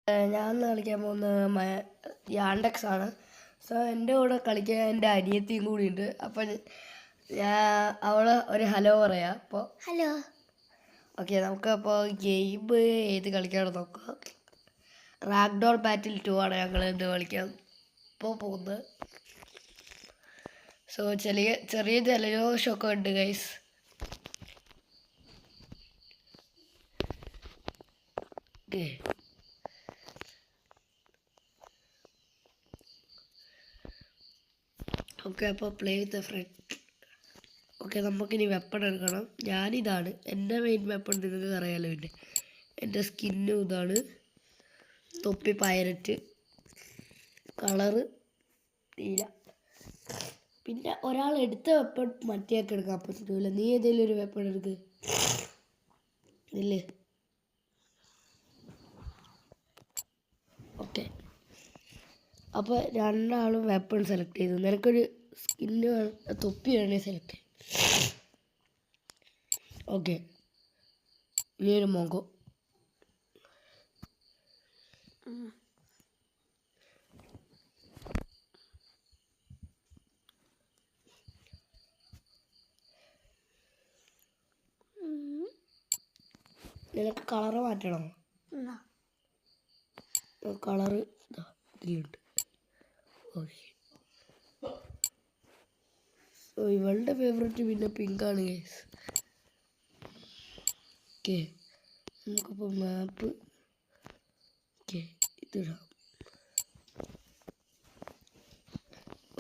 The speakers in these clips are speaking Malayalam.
ഞാൻ ഇന്ന് കളിക്കാൻ പോകുന്നത് യാണ്ടക്സ് ആണ്. സോ എൻ്റെ കൂടെ കളിക്കാൻ എൻ്റെ അനിയത്തിയും കൂടി ഉണ്ട്. അപ്പം അവൾ ഒരു ഹലോ പറയാം. അപ്പോൾ ഹലോ. ഓക്കെ, നമുക്ക് അപ്പോൾ ഗെയിം ഏത് കളിക്കാണെന്ന് നോക്കാം. റാഗ്ഡോൾ ബാറ്റിൽ 2 ആണ് ഞങ്ങൾ ഇന്ന് കളിക്കാൻ പോകുന്നത്. സോ ചെറിയ ജലദോഷമൊക്കെ ഉണ്ട് ഗൈസ്. ഓക്കെ, അപ്പോൾ play with a friend. Okay, നമുക്കിനി വെപ്പൺ എടുക്കണം. ഞാനിതാണ് എൻ്റെ മെയിൻ വെപ്പൺ, നിങ്ങൾക്ക് അറിയാലോ. പിന്നെ എൻ്റെ സ്കിന്നും ഇതാണ്. തൊപ്പി പൈററ്റ്, കളറ് നീല. പിന്നെ ഒരാൾ എടുത്ത വെപ്പൺ മറ്റേയൊക്കെ എടുക്കാൻ പറ്റില്ല. നീ ഏതെങ്കിലും ഒരു വെപ്പൺ എടുക്ക്. ഇല്ലേ? ഓക്കെ, അപ്പോൾ രണ്ടാളും വെപ്പൺ സെലക്ട് ചെയ്തു. നിനക്കൊരു സ്കിന്ന് തൊപ്പി വേണേ സെലക്ട് ചെയ്യും. ഓക്കെ, ഈ ഒരു മോങ്കോ. നിനക്ക് കളറ് മാറ്റണം. കളറ് ഇതിലുണ്ട്. ഓക്കെ, സോ ഇവളുടെ ഫേവറേറ്റ് പിന്നെ പിങ്കാണ് ഗൈസ്. ഓക്കെ, നമുക്കിപ്പോൾ മാപ്പ് ഇതിടാം.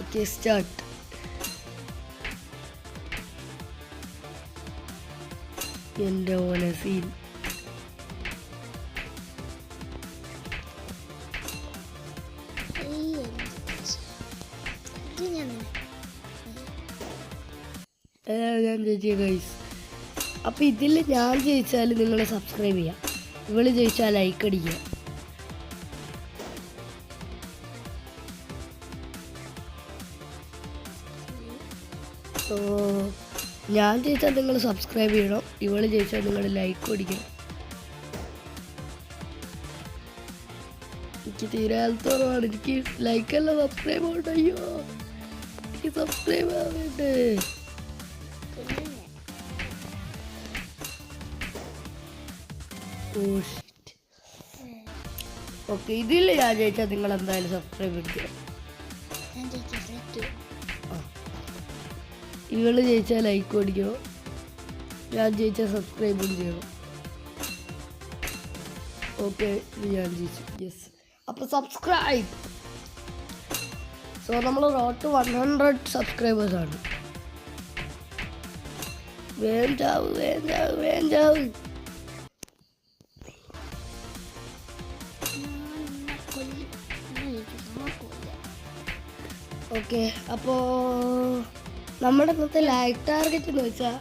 Okay, start. എൻ്റെ ഓനെ സീൻ. ഞാൻ ജയിച്ച ഗൈസ്. അപ്പോൾ ഇതിൽ ഞാൻ ജയിച്ചാൽ നിങ്ങൾ സബ്സ്ക്രൈബ് ചെയ്യാം, ഇവള് ജയിച്ചാൽ ലൈക്ക് അടിക്കുക. സോ ഞാൻ ജയിച്ചാൽ നിങ്ങൾ സബ്സ്ക്രൈബ് ചെയ്യണം, ഇവള് ജയിച്ചാൽ നിങ്ങൾ ലൈക്ക് അടിക്കണം. എനിക്ക് തീരെ കുറവാണ്. എനിക്ക് ലൈക്കല്ല സബ്സ്ക്രൈബ് ആവട്ടെ. അയ്യോ, എനിക്ക് സബ്സ്ക്രൈബ് ആവേണ്ടേ. ഓക്കെ, ഇതിൽ ഞാൻ ജയിച്ചാൽ നിങ്ങൾ എന്തായാലും സബ്സ്ക്രൈബ് എടുക്കുക. ഇവള് ജയിച്ചാൽ ലൈക്ക് അടിക്കണം, ഞാൻ ജയിച്ചാൽ സബ്സ്ക്രൈബും ചെയ്യണം. ഓക്കെ, ഞാൻ ജയിച്ചു. യെസ്, അപ്പോൾ സബ്സ്ക്രൈബ്. സോ നമ്മൾ റോഡ് ടു 100 സബ്സ്ക്രൈബേഴ്സാണ്. വേണ്ടാവും. ഓക്കെ, അപ്പോൾ നമ്മുടെ ഇന്നത്തെ ലൈക്ക് ടാർഗറ്റ് എന്ന് വെച്ചാൽ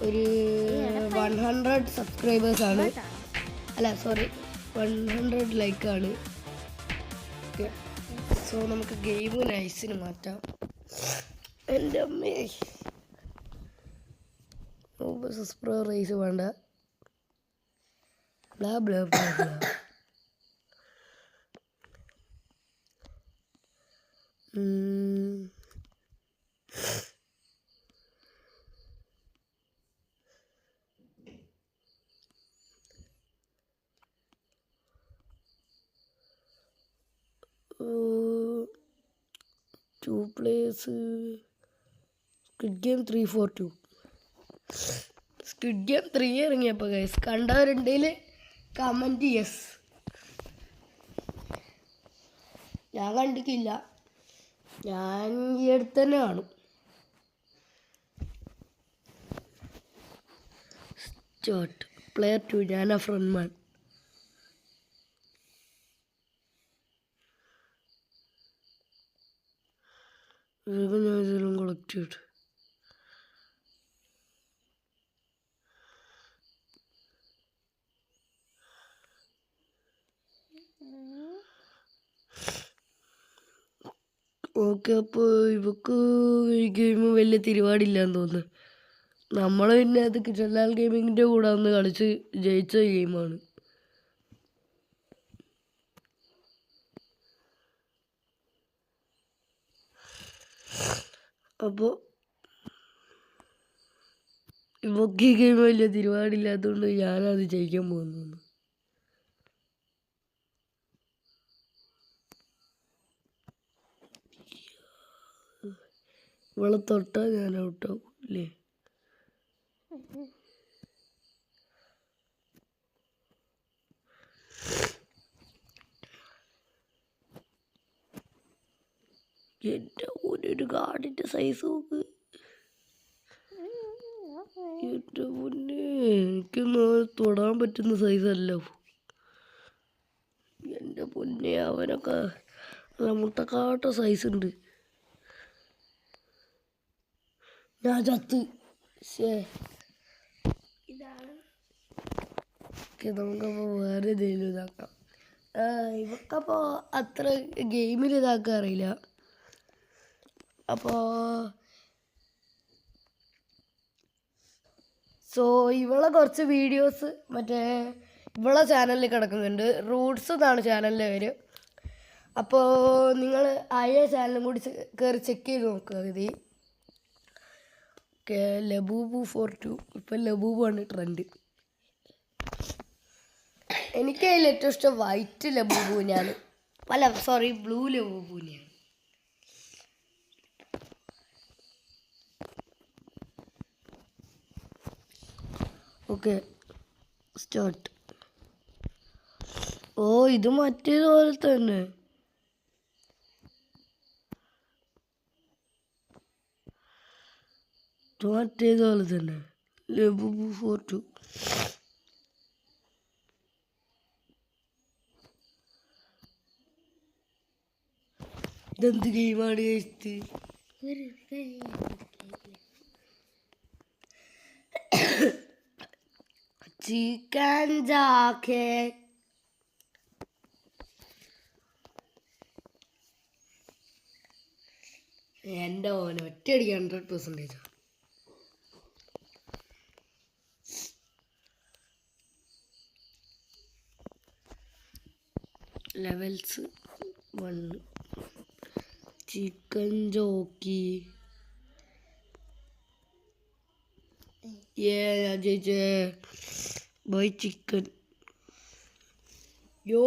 ഒരു 100 സബ്സ്ക്രൈബേഴ്സാണ്. അല്ല സോറി, 100 ലൈക്കാണ്. ഓക്കെ, സോ നമുക്ക് ഗെയിം നൈസിന് മാറ്റാം. എൻ്റെ അമ്മേ, പ്രോ റേസ് വേണ്ട. Blah blah blah blah. Two players. Squid game 342. Squid game 3 ഇറങ്ങിയപ്പോൾ ഗൈസ് കണ്ടവരുണ്ടെങ്കിൽ കമൻറ്റ് യെസ്. ഞാൻ കണ്ടിട്ടില്ല, ഞാൻ ഈ അടുത്ത് തന്നെ കാണും. സ്റ്റാർട്ട്. പ്ലെയർ 2, ഞാനാ ഫ്രണ്ട്മാൻ. ഞാൻ കളക്ട് ചെയ്തിട്ട് ഓക്കെ. അപ്പോൾ ഇവക്ക് ഈ ഗെയിം വലിയ തിരുവാടില്ലാന്ന് തോന്നുന്നു. നമ്മൾ പിന്നെ അത് കിച്ചൺ ലാൽ ഗെയിമിങ്ങിൻ്റെ കൂടെ ഒന്ന് കളിച്ച് ജയിച്ച ഗെയിമാണ്. അപ്പോൾ ഇവക്ക് ഈ ഗെയിം വലിയ തിരുവാടില്ലാത്തതുകൊണ്ട് ഞാനത് ജയിക്കാൻ പോകുന്നു. ഇവളെ തൊട്ടാൽ ഞാൻ ഔട്ടാവും അല്ലേ? എൻ്റെ ഒരു കാർഡിൻ്റെ സൈസ് നോക്ക്. എൻ്റെ മുന്നേ എനിക്കൊന്നും തൊടാൻ പറ്റുന്ന സൈസല്ല. എൻ്റെ പൊന്നെ അവനൊക്കെ മുട്ടക്കാട്ട സൈസ് ഉണ്ട്. ഞാൻ ചത്ത്. ഇതാണ് നമുക്കപ്പോൾ വേറെ എന്തെങ്കിലും ഇതാക്കാം. ഇവക്കപ്പോൾ അത്ര ഗെയിമിൽ ഇതാക്കാൻ അറിയില്ല. അപ്പോൾ ഇവളെ കുറച്ച് വീഡിയോസ് ഇവളെ ചാനലിൽ കിടക്കുന്നുണ്ട്. റൂട്ട്സ് എന്നാണ് ചാനലിൻ്റെ പേര്. അപ്പോൾ നിങ്ങൾ അയ ചാനലും കൂടി കയറി ചെക്ക് ചെയ്ത് നോക്കുക. ഇത് ഓക്കെ, ലബൂബു 42. ഇപ്പം ലബൂബു ആണ് ട്രെൻഡ്. എനിക്ക് അതിൽ ഏറ്റവും ഇഷ്ടം വൈറ്റ് ലബൂബുവിനെയാണ്. ബ്ലൂ ലബൂബുവിനെയാണ്. Okay, start. ഇത് മറ്റേതുപോലെ തന്നെ. മറ്റേതുപോലെ തന്നെ ലബൂബു 42. ഇതെന്ത് ഗെയിമാണ് കഴിച്ചത്? ചിക്കൻ ജാക്കെ എൻ്റെ ഓന് ഒറ്റയടിക്ക് 100%. Levels 1 chicken jockey. ഞാൻ ജയിച്ചേ. Buy chicken. യോ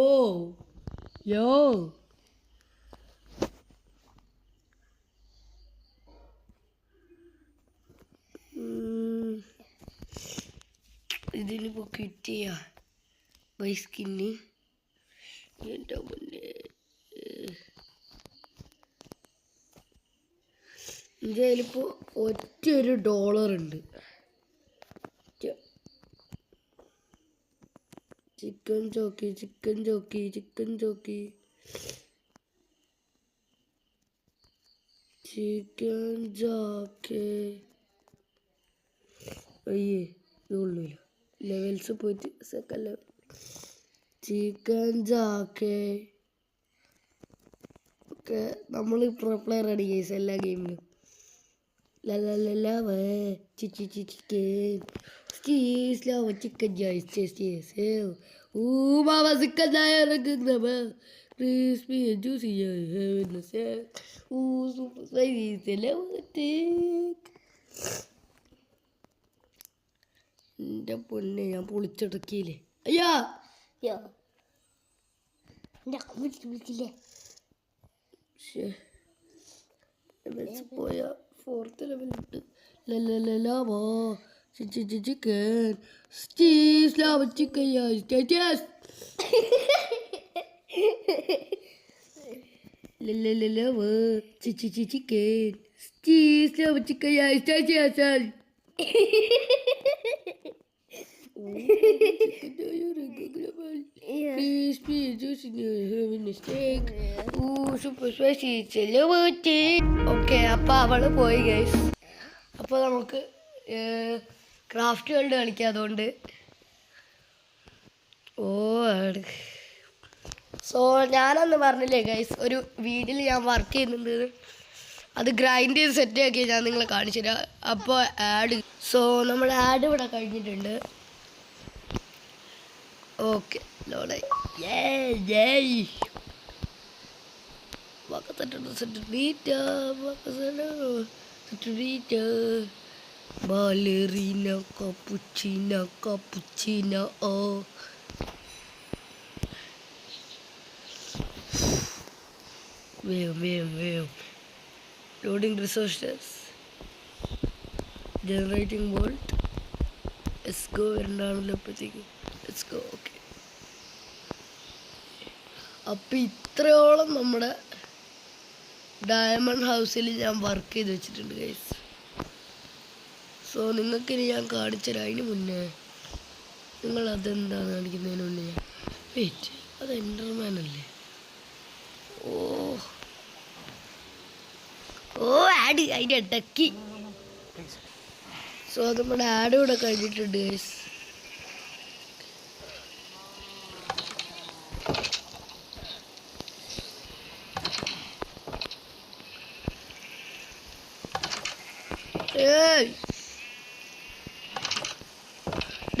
ഇതിലിപ്പോൾ ക്വിറ്റ് ചെയ്യാം. Buy skin. എൻ്റെ മുന്നേ എൻ്റെ കയ്യിലിപ്പോൾ ഒറ്റൊരു $1 ചിക്കൻ ജോക്കി. അയ്യേ, ഇതുള്ളൂല്ല. ലെവൽസ് പോയിട്ട് second level. Chicken jockey. Okay, നമ്മൾ പ്രോ പ്ലെയർ ആണ് ഗൈസ് എല്ലാ ഗെയിമിലും. Chicken crispy and juicy, in the cell. Super spicy, celebrating. എൻ്റെ പൊന്നെ, ഞാൻ പൊളിച്ചെടുക്കില്ലേ. അയ്യാ വിളിക്കില്ലേ. പോയ 4th ലെവലിട്ട്. Chicken Steve lava chicken chicken. Cheese, love chicken, yeah, crispy, juicy, having a steak. Super spicy, celebrity. Okay, അപ്പോൾ അവള് പോയി ഗൈസ്. അപ്പോൾ നമുക്ക് ക്രാഫ്റ്റ് വേൾഡ് കളിക്കാം. അതുകൊണ്ട് ഞാനന്ന് പറഞ്ഞില്ലേ ഗൈസ്, ഒരു വീട്ടിൽ ഞാൻ വർക്ക് ചെയ്യുന്നുണ്ട്. അത് ഗ്രൈൻഡ് ചെയ്ത് സെറ്റ് ആക്കി ഞാൻ നിങ്ങളെ കാണിച്ചു തരാം. അപ്പോൾ നമ്മുടെ ആഡ് ഇവിടെ കഴിഞ്ഞിട്ടുണ്ട്. ഓക്കെ, ലോഡായി. Ballerina cappuccina cappuccina oh. വേഗം loading resources generating vault let's go രണ്ടാണല്ലോ അപ്പോഴത്തേക്കും ലെറ്റ്സ് ഗോ ഓക്കെ. അപ്പം ഇത്രയോളം നമ്മുടെ ഡയമണ്ട് ഹൗസിൽ ഞാൻ വർക്ക് ചെയ്ത് വെച്ചിട്ടുണ്ട് ഗൈസ്. സോ നിങ്ങൾക്കിനി ഞാൻ കാണിച്ചുതരാം. അതിന് മുന്നേ നിങ്ങളതെന്താണ് കാണിക്കുന്നതിന് മുന്നേ വെയിറ്റ്, അത് എൻ്റർമാൻ അല്ലേ? ഓ ആഡ് അതിൻ്റെ ഇടയ്ക്ക്. സോ നമ്മുടെ ആഡ് ഇവിടെ കഴിഞ്ഞിട്ടുണ്ട് guys. Hey!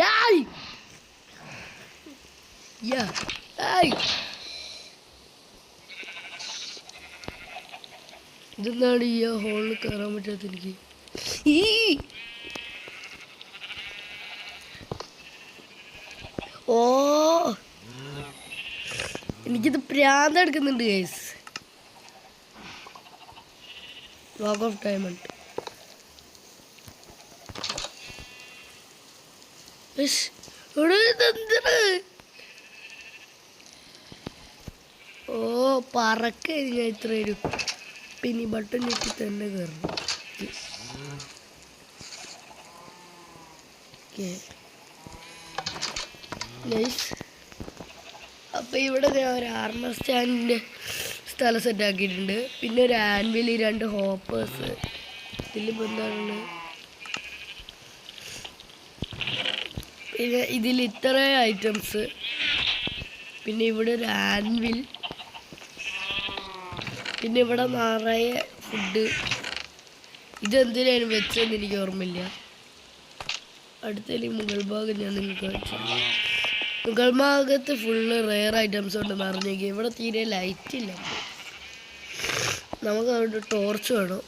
Die! Yeah, die! ഇതെന്താണ് ഈ ഹോളിൽ കയറാൻ പറ്റാത്ത എനിക്ക്? ഓ എനിക്കിത് പ്രാന്തെടുക്കുന്നുണ്ട് ഗൈസ്. Lock of diamond. ഓ പറക്ക ഞാൻ ഇത്ര വരും. പിന്നെ ബട്ടൺ ഞെട്ടി തന്നെ കയറണം. അപ്പം ഇവിടെ ഞാൻ ഒരു ആർമർ സ്റ്റാൻഡിൻ്റെ സ്ഥലം സെറ്റാക്കിയിട്ടുണ്ട്. പിന്നെ ഒരു ആൻവിൽ 2 ഹോപ്പേഴ്സ്. ഇതിലിപ്പോൾ എന്താണ്, പിന്നെ ഇതിൽ ഇത്ര ഐറ്റംസ്. പിന്നെ ഇവിടെ ഒരു ആൻവിൽ. പിന്നെ ഇവിടെ നിറയെ ഫുഡ്. ഇതെന്തിനാണ് വെച്ചതെന്ന് എനിക്ക് ഓർമ്മയില്ല. അടുത്തതിൽ മുകൾ ഭാഗം ഞാൻ നിങ്ങൾക്ക് കാണിച്ചു. മുകൾ ഭാഗത്ത് ഫുള്ള് റെയർ ഐറ്റംസ് കൊണ്ട് നിറഞ്ഞേക്കും. ഇവിടെ തീരെ ലൈറ്റ് ഇല്ല. നമുക്ക് അവിടെ ടോർച്ച് വേണം.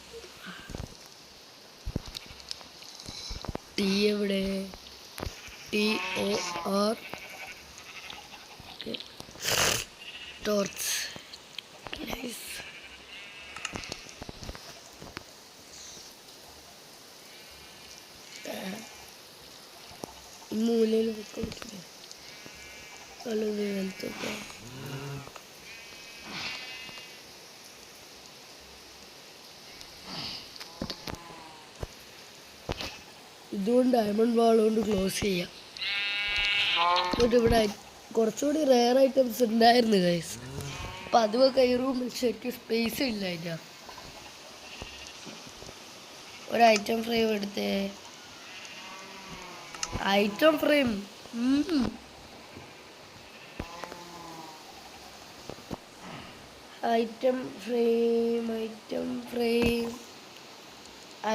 ടീ എവിടെ? TOR torch. മൂലയിൽ വെക്കാൻ പറ്റില്ല. വളരെ വലുതൊക്കെ. ഇതുകൊണ്ട് ഡയമണ്ട് വാൾ കൊണ്ട് ക്ലോസ് ചെയ്യാം. എന്നിട്ട് ഇവിടെ കുറച്ചുകൂടി റെയർ ഐറ്റംസ് ഉണ്ടായിരുന്നു ഗൈസ്. അപ്പം അതുമൊക്കെ ഈ റൂമിൽ ശരിക്കും സ്പേസ് ഇല്ല. അതിൻ്റെ ഒരു ഐറ്റം ഫ്രെയിം എടുത്തേ. Item frame item frame item frame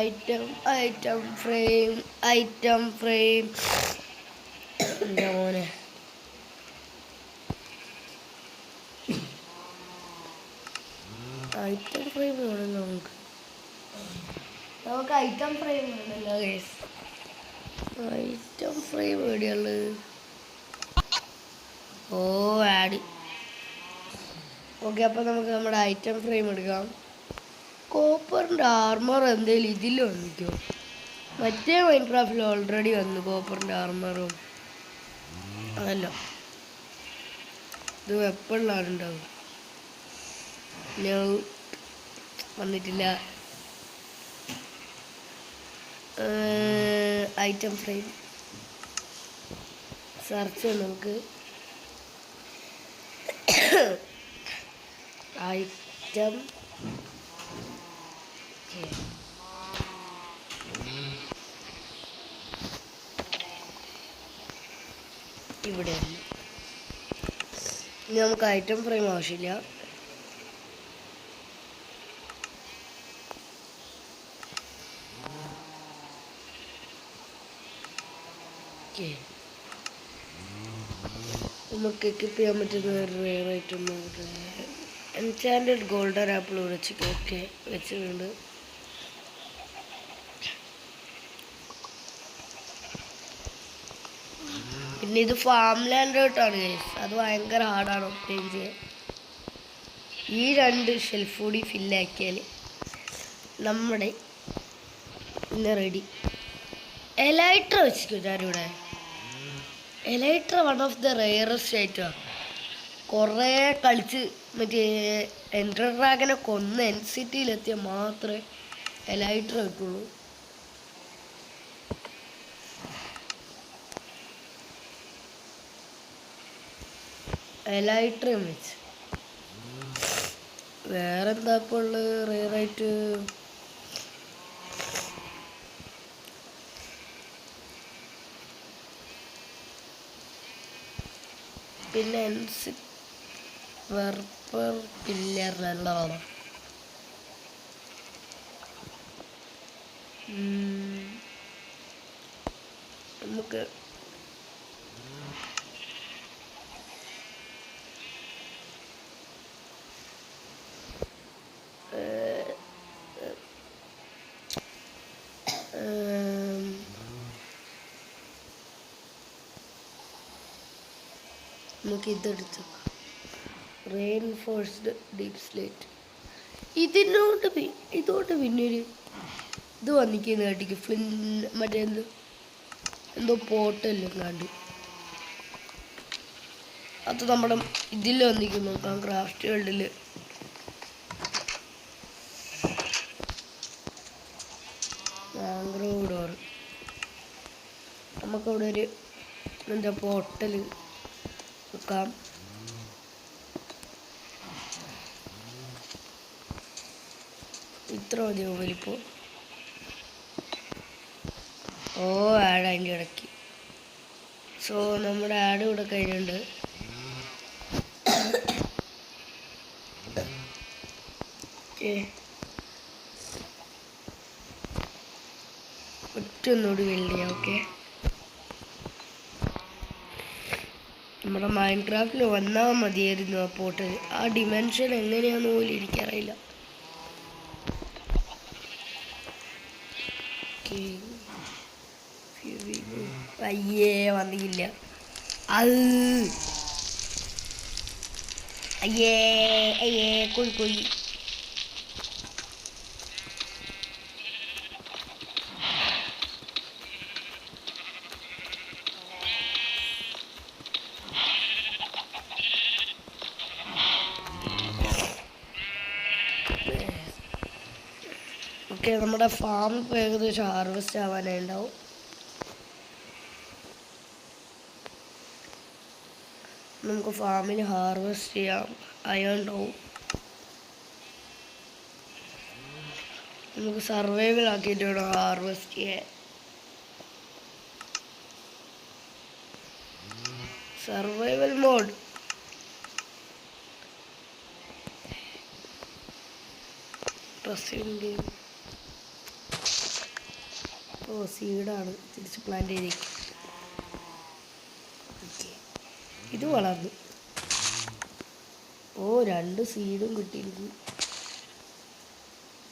item item frame item frame. എൻ്റെ മോനെ ഐറ്റം ഫ്രെയിം വേണമല്ലോ. നമുക്ക് ഐറ്റം ഫ്രെയിം വേണമല്ലോ ഗൈസ്. ഐറ്റം ഫ്രെയിം എവിടെയുള്ളത്? ഓ ആഡ്. ഓക്കെ, അപ്പം നമുക്ക് നമ്മുടെ ഐറ്റം ഫ്രെയിം എടുക്കാം. കോപ്പറിൻ്റെ ആർമർ എന്തെങ്കിലും ഇതിൽ വന്നിക്കോ? മറ്റേ മൈൻക്രാഫ്റ്റിൽ ഓൾറെഡി വന്നു കോപ്പറിൻ്റെ ആർമറും. അതല്ല, ഇത് വെപ്പണിലാണ് ഉണ്ടാവും. ഞാൻ വന്നിട്ടില്ല. ഐറ്റം ഫ്രെയിം സെർച്ച് നമുക്ക്. ഐറ്റം ഇവിടെ നമുക്ക് ഐറ്റം ഫ്രെയിം ആവശ്യമില്ല. നമുക്ക് എക്വിപ്പ് ചെയ്യാൻ പറ്റുന്ന ഒരു rare item enchanted golden apple വെച്ചിട്ട്. ഓക്കെ, വെച്ചിട്ടുണ്ട്. പിന്നെ ഇത് ഫാം ലാൻഡോട്ടാണ് ഗൈസ്, അത് ഭയങ്കര ഹാർഡാണ് ഒപ്റ്റെയിൻ ചെയ്യാൻ. ഈ 2 ഷെൽഫ് കൂടി ഫില്ലാക്കിയാൽ നമ്മുടെ ഇന്ന് റെഡി. എലൈട്ര വെച്ചിട്ടോ ഞാനിവിടെ. Elytra one of the rarest ഐറ്റമാണ്. കുറേ കളിച്ച് മറ്റേ എൻഡർ ഡ്രാഗനെ കൊന്ന് NCTയിലെത്തിയാൽ മാത്രമേ എലൈട്ര കിട്ടുള്ളൂ. എലൈട്രയും വെച്ച് വേറെന്താ ഇപ്പോൾ ഉള്ളത് റെയറായിട്ട്? പിന്നെ വെർപ്പർ പില്ലർ നല്ലതാണ്. നമുക്ക് ഇതെടുത്ത് റെയിൻഫോഴ്സ്ഡ് ഡീപ് സ്ലേറ്റ്. ഇതുകൊണ്ട് പിന്നൊരു ഇത് വന്നിരിക്കുന്ന കേട്ടിക്ക് മറ്റേ എന്തോ പോട്ടെല്ലാം കണ്ടു. അത് നമ്മുടെ ഇതിൽ വന്നിരിക്കുന്നു നോക്കാം, ക്രാഫ്റ്റ് വേൾഡിൽ. Mangrove door. നമുക്കവിടെ ഒരു എന്താ പോട്ടൽ വെക്കാം. ഇത്ര മതിയോ വലിപ്പോൾ? ഓ ആഡ് അതിൻ്റെ ഇടയ്ക്ക്. സോ നമ്മുടെ ആഡ് ഇവിടെ കഴിഞ്ഞിട്ടുണ്ട്. ഒറ്റൊന്നുകൂടി ബിൽഡ് ചെയ്യാം. ഓക്കെ, നമ്മുടെ മൈൻക്രാഫ്റ്റിൽ വന്നാൽ മതിയായിരുന്നു ആ പോർട്ടൽ. ആ ഡിമെൻഷൻ എങ്ങനെയാണെന്ന് പോലും എനിക്കറിയില്ല. അയ്യേ വന്നില്ല. അയ്യേ അയ്യേ കോഴി. ഓക്കെ, നമ്മുടെ ഫാം ഇപ്പോൾ ഏകദേശം ഹാർവെസ്റ്റ് ആവാനായി ഉണ്ടാവും. നമുക്ക് ഫാമിൽ ഹാർവെസ്റ്റ് ചെയ്യാം. അയൺ ഉണ്ടാവും. നമുക്ക് സർവൈവൽ ആക്കിയിട്ട് വേണം ഹാർവെസ്റ്റ് ചെയ്യാൻ. Survival mode. ഓ സീഡാണ് തിരിച്ച് പ്ലാന്റ് ചെയ്തേക്കും. ഇത് വളർന്നു. ഓ 2 സീഡും കിട്ടിയിരിക്കും.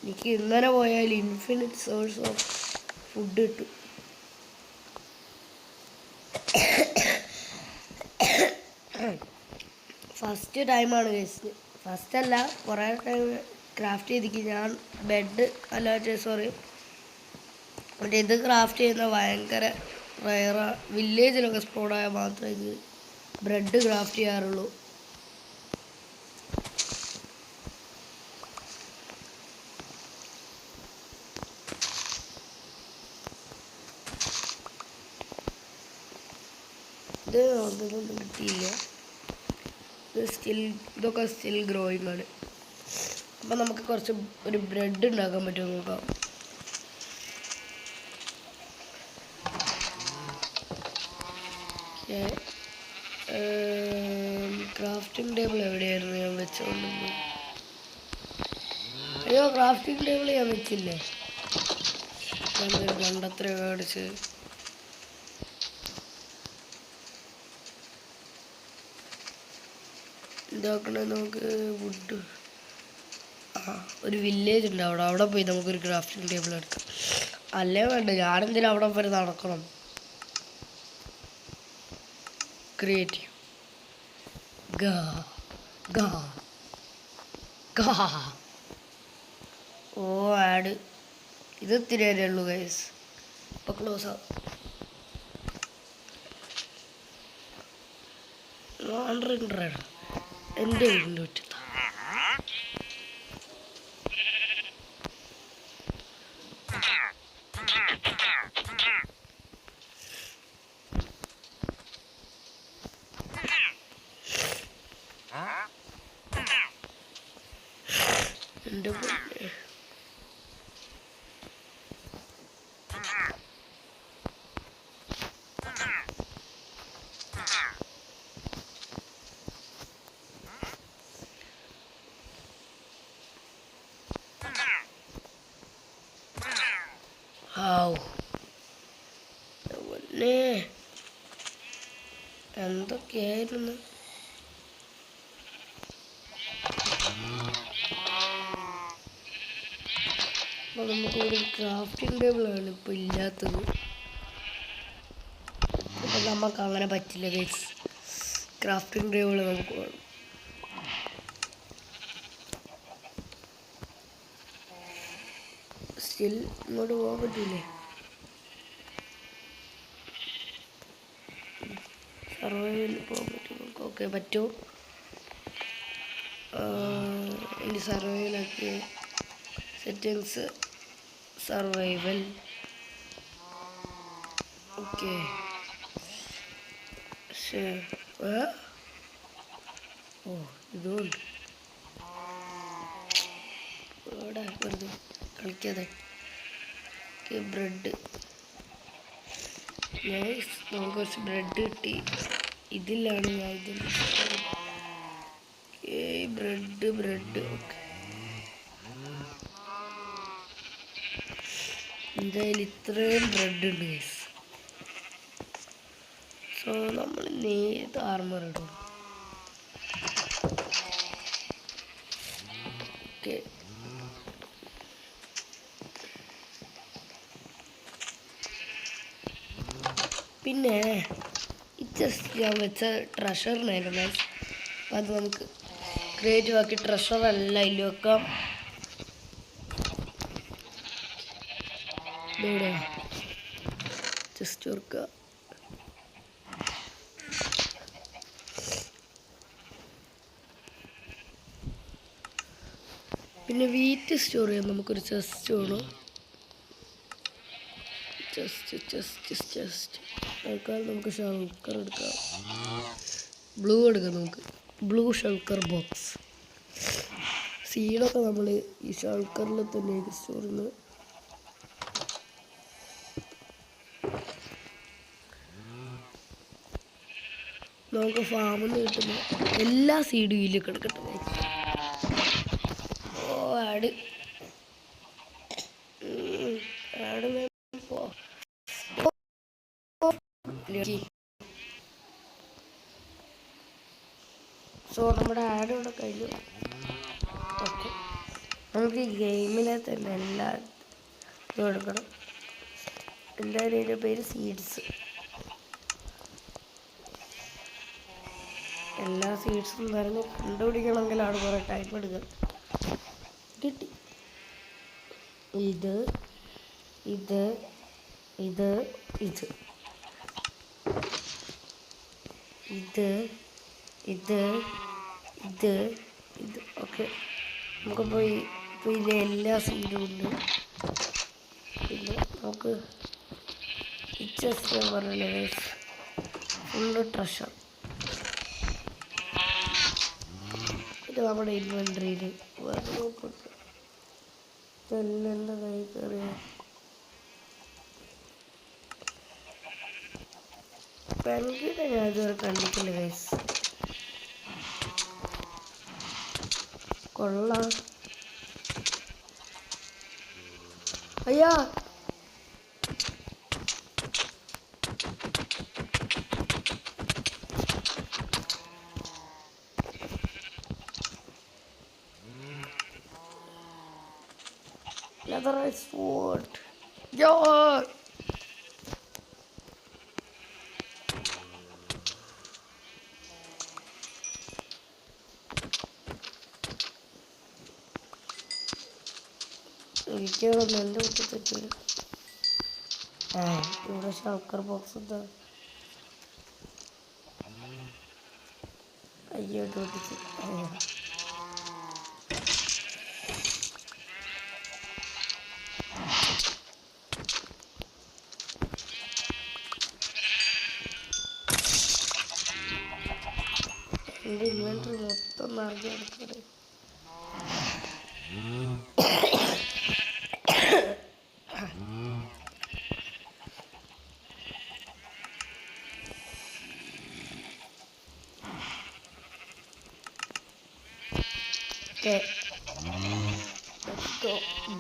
എനിക്ക് ഇങ്ങനെ പോയാൽ ഇൻഫിനിറ്റ് സോഴ്സ് ഓഫ് ഫുഡ് കിട്ടും. ഫസ്റ്റ് ടൈമാണ് കഴിച്ചത്. ഫസ്റ്റ് അല്ല, കുറേ ടൈം ക്രാഫ്റ്റ് ചെയ്തിരിക്കും ഞാൻ. ബെഡ് അല്ല സോറി, മറ്റേ ഇത് ക്രാഫ്റ്റ് ചെയ്യുന്ന ഭയങ്കര റയറാണ്. വില്ലേജിലൊക്കെ സ്പോണായാൽ മാത്രമേ ഇത് ബ്രെഡ് ക്രാഫ്റ്റ് ചെയ്യാറുള്ളൂ. ഇത് ഒന്നും കിട്ടിയില്ല. ഇതൊക്കെ സ്റ്റിൽ ഗ്രോയിങ് ആണ്. അപ്പം നമുക്ക് കുറച്ച് ഒരു ബ്രെഡ് ഉണ്ടാക്കാൻ പറ്റുമോ നോക്കാം. ക്രാഫ്റ്റിംഗ് ടേബിൾ എവിടെയായിരുന്നു ഞാൻ വെച്ചോണ്ടിരുന്നത്? അയ്യോ, ക്രാഫ്റ്റിംഗ് ടേബിൾ ഞാൻ വെച്ചില്ലേ. കണ്ടത്ര കാണിച്ച് ഇതാക്കണേ. നമുക്ക് വുഡ് ഒരു വില്ലേജ് ഉണ്ട് അവിടെ പോയി നമുക്കൊരു ക്രാഫ്റ്റിംഗ് ടേബിൾ എടുക്കാം. അല്ലേ വേണ്ട, ഞാനെന്തിനും അവിടെ വരെ നടക്കണം. ക്രിയേറ്റീവ്. ഗാ ഗാ ഗാ. ഓ ആഡ് ഇത് ഇത്തിരി വരെ ഉള്ളൂ ഗൈസ്. ഇപ്പോൾ ക്ലോസ് ആവും. 100 എൻ്റെ വീടിൻ്റെ ഒറ്റ എൻ്റെ എന്തൊക്കെയായിരുന്നു. അപ്പോൾ നമുക്കൊരു ക്രാഫ്റ്റിംഗ് ടേബിളാണ് ഇപ്പോൾ ഇല്ലാത്തത്. അപ്പം നമുക്ക് അങ്ങനെ പറ്റില്ല ഗൈസ്. ക്രാഫ്റ്റിംഗ് ടേബിൾ നമുക്ക് വേണം. സ്റ്റിൽ ഇങ്ങോട്ട് പോകാൻ പറ്റൂലേ? സർവൈവൽ പോകാൻ പറ്റും നമുക്ക്. ഓക്കെ പറ്റുമോ? ഇനി സർവൈവലാക്കി സെറ്റിങ്സ് സർവൈവൽ. ഓക്കെ ഓ ഇതുകൊണ്ട് ഇവിടെ വെറുതെ കളിക്കാതെ. ബ്രെഡ് നമുക്ക് കുറച്ച് ബ്രെഡ് കിട്ടി. ഇതിലാണ് ഞാൻ ബ്രെഡ് ഓക്കെ. എന്തായാലും ഇത്രയും ബ്രെഡ് ഉണ്ട് ഗൈസ്. സോ നമ്മൾ ഏത് ആർമർ ഇടും? ഓക്കെ പിന്നെ ഈ ജസ്റ്റ് ഞാൻ വെച്ച ട്രഷറിനായിരുന്നു. അത് നമുക്ക് ക്രിയേറ്റീവ് ആക്കി ട്രഷറല്ല അതിൽ വെക്കാം. ഇവിടെ ജസ്റ്റ് വെക്കുക. പിന്നെ വീറ്റ് സ്റ്റോർ ചെയ്യാൻ നമുക്കൊരു ചെസ്റ്റ് വേണം. ചെസ്റ്റ് തൽക്കാലം നമുക്ക് ഷൾക്കർ എടുക്കാം. ബ്ലൂ എടുക്കാം. നമുക്ക് ബ്ലൂ ഷൾക്കർ ബോക്സ്. സീഡൊക്കെ നമ്മൾ ഈ ഷൾക്കറിൽ തന്നെ സ്റ്റോർ ചെയ്യുന്നത്. നമുക്ക് ഫാമിൽ നിന്ന് കിട്ടുന്ന എല്ലാ സീഡും ഇതിലേക്ക് എടുക്കട്ടെ. ഓ ആഡ് സോ നമ്മുടെ ആഡ് ഇവിടെ കഴിഞ്ഞു. ഓക്കെ നമുക്ക് ഈ ഗെയിമിലെ തന്നെ എല്ലാ ഇതും എടുക്കണം. എന്തായാലും ഇതിൻ്റെ പേര് സീഡ്സ്. എല്ലാ സീഡ്സും നിറഞ്ഞ് കണ്ടുപിടിക്കണമെങ്കിലാണ് കുറേ ടൈം എടുക്കുക. കിട്ടി. ഇത് ഇത് ഇത് ഇത് ഇത് ഇത് ഇത് ഇത് ഓക്കെ. നമുക്കിപ്പോൾ ഇപ്പോൾ ഇതിലെ എല്ലാ സീഡും ഉണ്ട്. പിന്നെ നമുക്ക് ചെസ്റ്റ് പറഞ്ഞില്ലേ ഫുള്ള് ട്രഷർ. ഇത് നമ്മുടെ ഇൻവെൻട്രിയിൽ വേറെ നോക്കുന്നുണ്ട്. ഇതെല്ലാം എൻ്റെ കൈ കയറിയ പെൻഗിനെ ഞാൻ ഇതുവരെ കണ്ടിട്ടില്ല ഗൈസ്. കൊള്ളാം. അയ്യാ leatherite sword. Yo! എനിക്കൊന്നും എൻ്റെ മുറ്റത്തേക്ക് ഇവിടെ ഷൾക്കർ ബോക്സ് എന്താ അയ്യോ പൊട്ടിച്ച് എൻ്റെ ഇൻവെൻറ്ററി മൊത്തം നിറഞ്ഞു കിടക്കുന്നത്.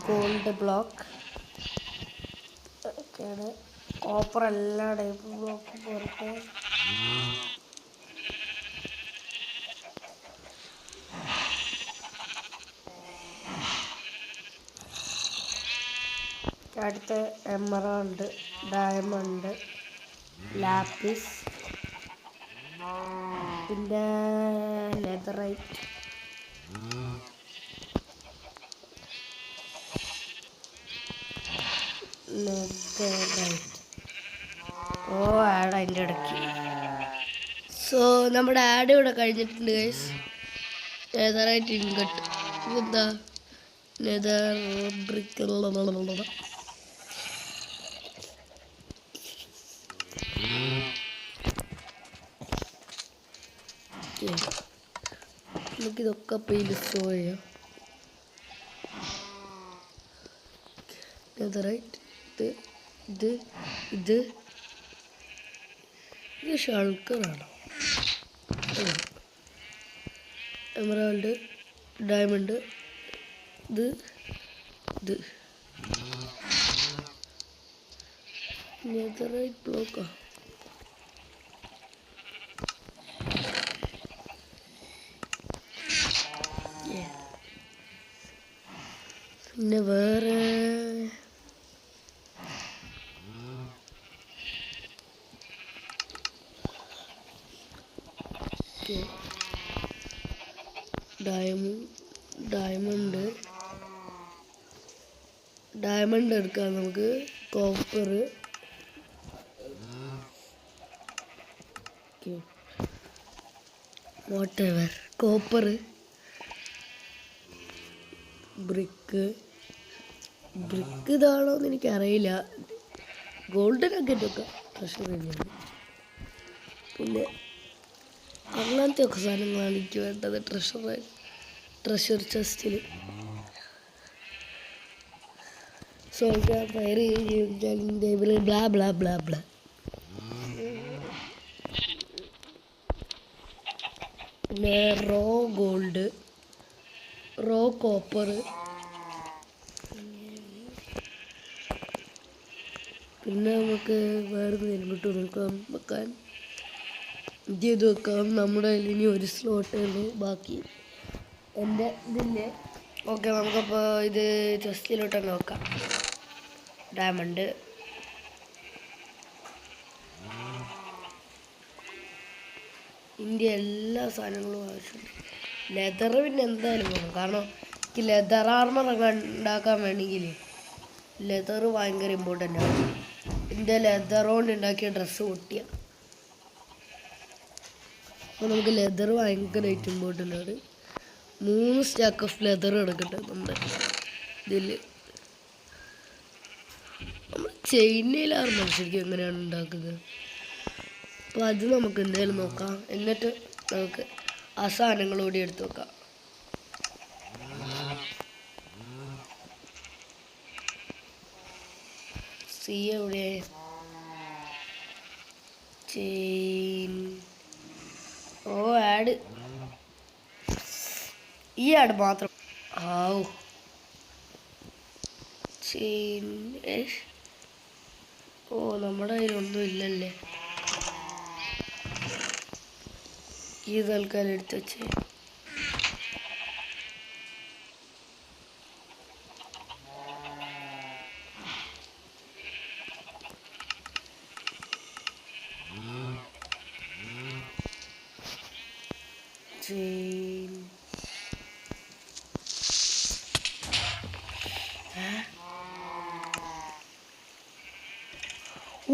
ഗോൾഡ് ബ്ലോക്ക് ഒക്കെയാണ്. കോപ്പർ എല്ലാ ടൈപ്പ് ബ്ലോക്കും പോരട്ടെ. അടുത്ത എമറാൾഡ്, ഡയമണ്ട്, ലാപ്പിസ്, പിന്നെ ലെതറൈറ്റ്, ആഡ് അതിൻ്റെ ഇടയ്ക്ക്. സോ നമ്മുടെ ആഡ് ഇവിടെ കഴിഞ്ഞിട്ടുണ്ട് ഗൈസ്. ലെതറൈറ്റ് ഇൻഗട്ട്, ഇതെന്താ ലെതർ ബ്രിക്ക്. നമുക്കിതൊക്കെ പെയില് സ്റ്റോർ ചെയ്യാം. ലെതറൈറ്റ്, ഇത് ഷൾക്കറാണ്. എമറാൾഡ്, ഡയമണ്ട്, ഇത് ലെതറൈറ്റ് ബ്ലോക്കാ. പിന്നെ വേറെ ഡയമണ്ട് എടുക്കാം നമുക്ക്. കോപ്പർ, വാട്ടെവർ, കോപ്പർ, ബ്രിക്ക് ഇതാണോ എന്ന് എനിക്കറിയില്ല. ഗോൾഡ് നഗറ്റൊക്കെ ട്രഷർ തന്നെയാണ്. പിന്നെ അങ്ങനത്തെ ഒക്കെ സാധനങ്ങളാണ് എനിക്ക് വേണ്ടത് ട്രഷർ ചെസ്റ്റിൽ. സോ ഫയർ ചെയ്യുന്ന ബ്ലാ ബ്ലാ ബ്ലാ ബ്ലാ. പിന്നെ റോ ഗോൾഡ്, റോ കോപ്പർ, പിന്നെ നമുക്ക് വേറെ എന്തെങ്കിലും കിട്ടും വെക്കാൻ. ഇത് ചെയ്ത് വെക്കാം. നമ്മുടെ കയ്യിൽ ഇനി ഒരു സ്ലോട്ടേ ഉള്ളൂ ബാക്കി എൻ്റെ ഇതില്ലേ. ഓക്കെ, നമുക്കപ്പോൾ ഇത് ചെസ്റ്റിലോട്ടങ്ങ് വെക്കാം. ഡയമണ്ട്, ഇന്ത്യ എല്ലാ സാധനങ്ങളും ആവശ്യമുണ്ട്. ലെതർ പിന്നെ എന്തായാലും വേണം, കാരണം എനിക്ക് ലെതർ ആർമറൊക്കെ ഉണ്ടാക്കാൻ വേണമെങ്കിൽ ലെതർ ഭയങ്കര ഇമ്പോർട്ടൻ്റ് ആണ്. എൻ്റെ ലെതർ കൊണ്ട് ഉണ്ടാക്കിയ ഡ്രസ്സ് പൊട്ടിയ. അപ്പോൾ നമുക്ക് ലെതർ ഭയങ്കരമായിട്ട് ഇമ്പോർട്ടൻ്റ് ആണ്. 3 സ്റ്റാക്ക് ഓഫ് ലെതർ എടുക്കട്ടെ നമ്മുടെ ഇതിൽ. നമ്മൾ ചൈനയിലാണ് ശരിക്കും എങ്ങനെയാണ് ഉണ്ടാക്കുന്നത്. അപ്പോൾ അത് നമുക്ക് എന്തായാലും നോക്കാം. എന്നിട്ട് നമുക്ക് ആ സാധനങ്ങളോടെ എടുത്ത് വെക്കാം. സി എവിടെ? ചെയിൻ. ആഡ്, ഈ ആഡ് മാത്രം. ചെയിൻ. നമ്മുടെ കയ്യിലൊന്നും ഇല്ലല്ലേ. ഈ തൽക്കാലം എടുത്ത് വെച്ചേ. Chain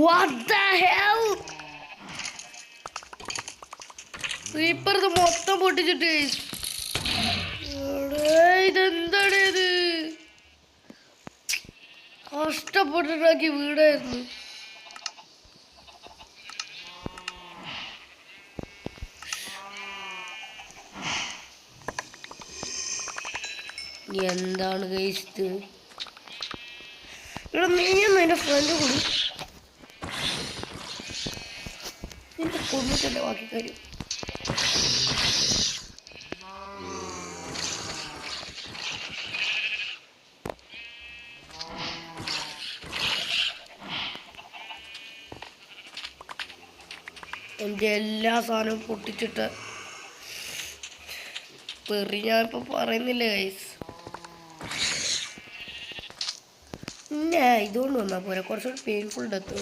What the hell? Creeper ഇത് മൊത്തം പൊട്ടിച്ചിട്ട് ഇതെന്താണ് ഇത്? കഷ്ടപ്പെട്ടിട്ടാക്കി വീടായിരുന്നു. എന്താണ് കഴിച്ചത്? ഇവിടെ നീയൊന്നും എൻ്റെ ഫ്രണ്ട് കൂടി നിന്റെ കൊന്നിട്ടല്ലേ ബാക്കി കാര്യം. എൻ്റെ എല്ലാ സാധനവും പൊട്ടിച്ചിട്ട് പെറി ഞാനിപ്പോൾ പറയുന്നില്ല ഗൈസ്. ഇതുകൊണ്ട് വന്നാൽ പോരാ, കുറച്ചുകൂടി പെയിൻഫുൾ ഡെത്ത്.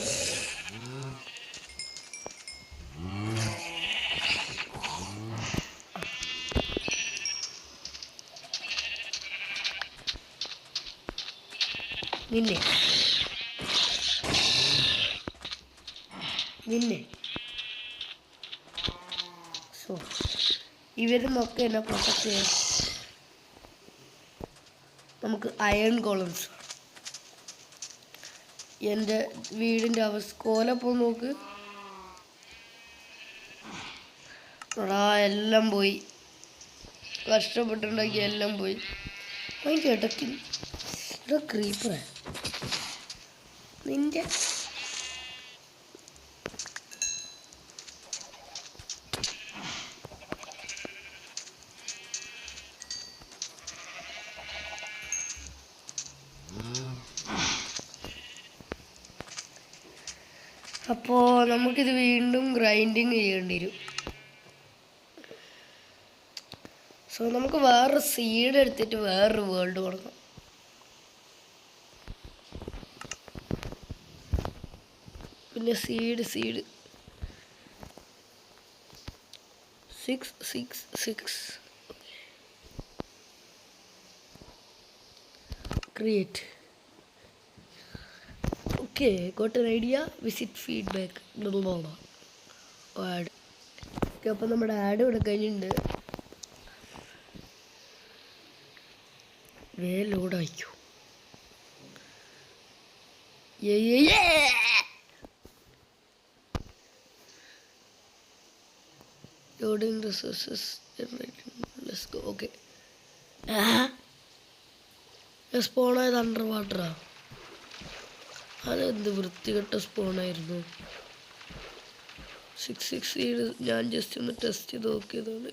നിന്നെ സോ ഇവരുന്നൊക്കെ എന്നെ പ്രൊട്ടക്ട് ചെയ്യാം. നമുക്ക് അയൺ കോളംസ്. എൻ്റെ വീടിൻ്റെ അവസ്ഥ കോലപ്പോൾ നോക്ക്. എല്ലാം പോയി, കഷ്ടപ്പെട്ടുണ്ടാക്കി എല്ലാം പോയി. അതിൻ്റെ ഇടയ്ക്ക് ഇവിടെ ക്രീപ്പറേ നിൻ്റെ അപ്പോൾ നമുക്കിത് വീണ്ടും ഗ്രൈൻഡിങ് ചെയ്യേണ്ടി വരും. സോ നമുക്ക് വേറൊരു സീഡ് എടുത്തിട്ട് വേറൊരു വേൾഡ് കൊടുക്കാം. പിന്നെ seed 666 create. Okay, got an idea. Visit feedback. Add. Okay, അപ്പോൾ നമ്മുടെ ആഡ് ഇവിടെ കഴിഞ്ഞിട്ടുണ്ട്. ലോഡ് ആയിക്കോ. Loading resources generating. Let's go. Okay. Spawn ആയത് അണ്ടർ വാട്ടറാ. അതെന്ത് വൃത്തികെട്ട സ്പോണായിരുന്നു. 667 ഞാൻ ജസ്റ്റ് ഒന്ന് ടെസ്റ്റ് ചെയ്ത് നോക്കിയതാണ്.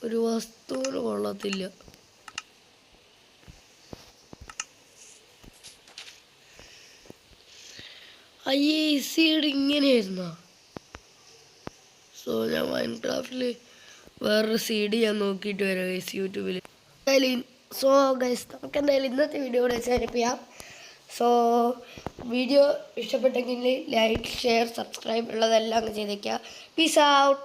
ഒരു വസ്തുവിന് കൊള്ളത്തില്ല. സീഡ് ഇങ്ങനെയായിരുന്നോ? സോ ഞാൻ മൈൻക്രാഫ്റ്റിൽ വേറൊരു സീഡ് ഞാൻ നോക്കിയിട്ട് വരാം ഗൈസ് യൂട്യൂബിൽ. സോ ഗൈസ് നമുക്ക് എന്തായാലും ഇന്നത്തെ വീഡിയോ ഇവിടെ സെലക്ട് ചെയ്യാം. സോ വീഡിയോ ഇഷ്ടപ്പെട്ടെങ്കിൽ ലൈക്ക്, ഷെയർ, സബ്സ്ക്രൈബ് ഉള്ളതെല്ലാം അങ്ങ് ചെയ്തേക്കുക. Peace out.